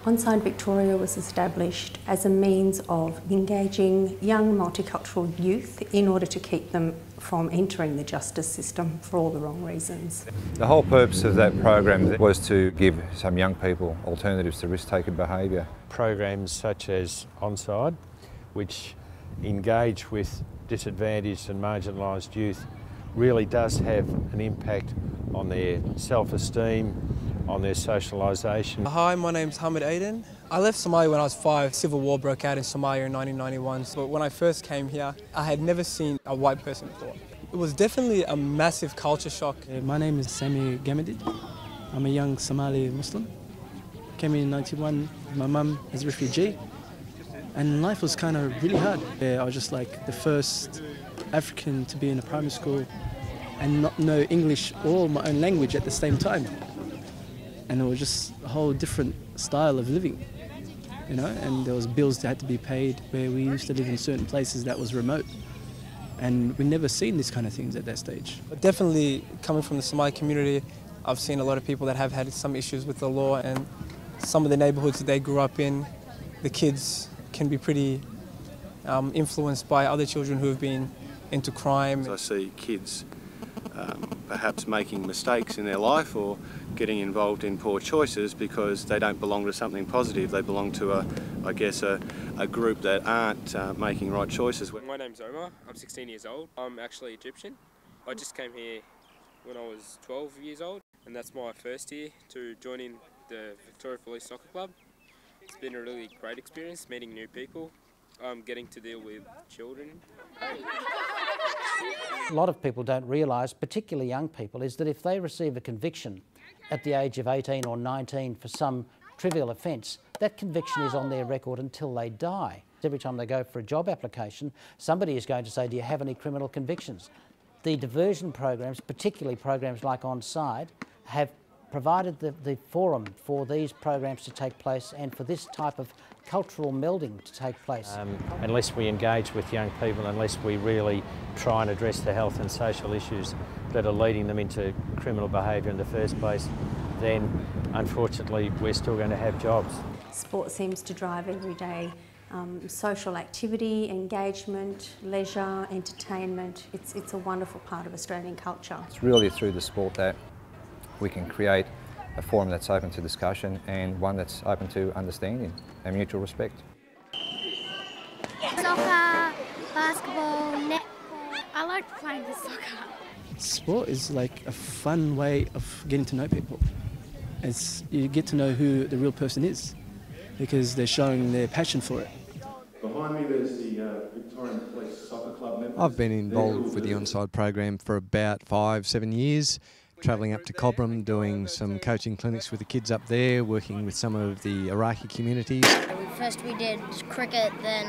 OnSide Victoria was established as a means of engaging young multicultural youth in order to keep them from entering the justice system for all the wrong reasons. The whole purpose of that program was to give some young people alternatives to risk-taking behaviour. Programs such as OnSide, which engage with disadvantaged and marginalised youth, really does have an impact on their self-esteem, on their socialisation. Hi, my name's Hamid Aiden. I left Somalia when I was 5. Civil war broke out in Somalia in 1991. So when I first came here, I had never seen a white person before. It was definitely a massive culture shock. My name is Sami Gamadid. I'm a young Somali Muslim. Came in 91 with my mum as a refugee. And life was kind of really hard. I was just like the first African to be in a primary school and not know English or my own language at the same time. And it was just a whole different style of living, you know, and there was bills that had to be paid where we used to live in certain places that was remote. And we'd never seen this kind of things at that stage. But definitely coming from the Somali community, I've seen a lot of people that have had some issues with the law, and some of the neighbourhoods that they grew up in, the kids can be pretty influenced by other children who have been into crime. I see kids perhaps making mistakes in their life or getting involved in poor choices because they don't belong to something positive. They belong to a group that aren't making right choices. My name's Omar. I'm 16 years old. I'm actually Egyptian. I just came here when I was 12 years old, and that's my first year to joining the Victoria Police Soccer Club. It's been a really great experience, meeting new people, getting to deal with children. A lot of people don't realise, particularly young people, is that if they receive a conviction at the age of 18 or 19 for some trivial offence, that conviction is on their record until they die. Every time they go for a job application, somebody is going to say, do you have any criminal convictions? The diversion programs, particularly programs like OnSide, have provided the forum for these programs to take place and for this type of cultural melding to take place. Unless we engage with young people, unless we really try and address the health and social issues that are leading them into criminal behaviour in the first place, then unfortunately we're still going to have jobs. Sport seems to drive everyday social activity, engagement, leisure, entertainment. It's a wonderful part of Australian culture. It's really through the sport that we can create a forum that's open to discussion and one that's open to understanding and mutual respect. Soccer, basketball, netball. I like playing the soccer. Sport is like a fun way of getting to know people. You get to know who the real person is because they're showing their passion for it. Behind me there's the Victorian Police Soccer Club members. I've been involved with the OnSide program for about 5-7 years. Travelling up to Cobram, doing some coaching clinics with the kids up there, working with some of the Iraqi communities. First we did cricket, then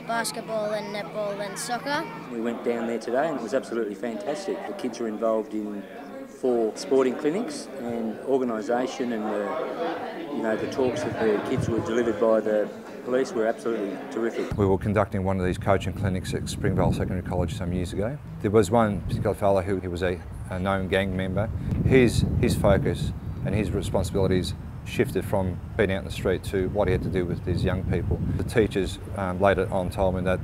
basketball, then netball, then soccer. We went down there today and it was absolutely fantastic. The kids are involved in 4 sporting clinics, and organisation and the talks that the kids were delivered by the police were absolutely terrific. We were conducting one of these coaching clinics at Springvale Secondary College some years ago. There was one particular fellow who was a known gang member. His focus and his responsibilities shifted from being out in the street to what he had to do with these young people. The teachers later on told me that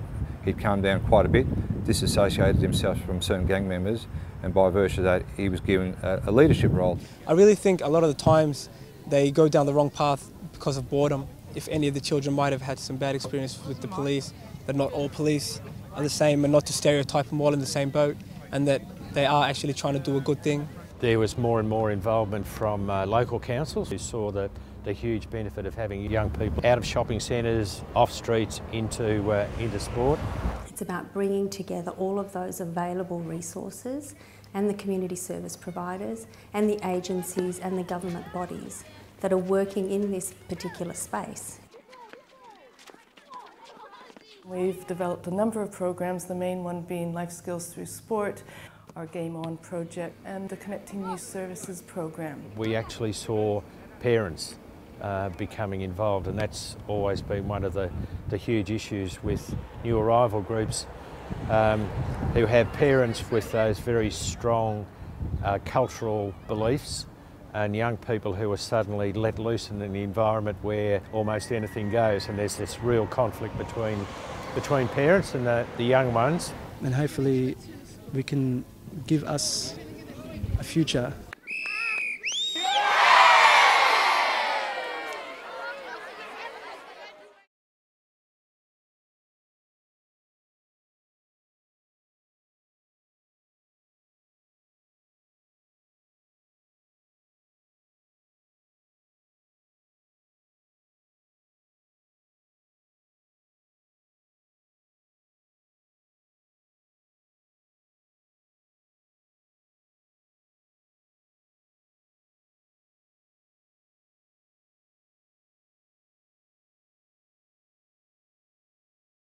he'd calmed down quite a bit, disassociated himself from certain gang members, and by virtue of that he was given a leadership role. I really think a lot of the times they go down the wrong path because of boredom. If any of the children might have had some bad experience with the police, that not all police are the same, and not to stereotype them all in the same boat, and that they are actually trying to do a good thing. There was more and more involvement from local councils who saw the huge benefit of having young people out of shopping centres, off streets, into sport. It's about bringing together all of those available resources and the community service providers and the agencies and the government bodies that are working in this particular space. We've developed a number of programs, the main one being Life Skills Through Sport, our Game On project, and the Connecting Youth Services program. We actually saw parents becoming involved, and that's always been one of the huge issues with new arrival groups who have parents with those very strong cultural beliefs and young people who are suddenly let loose in an environment where almost anything goes, and there's this real conflict between parents and the young ones. And hopefully we can give us a future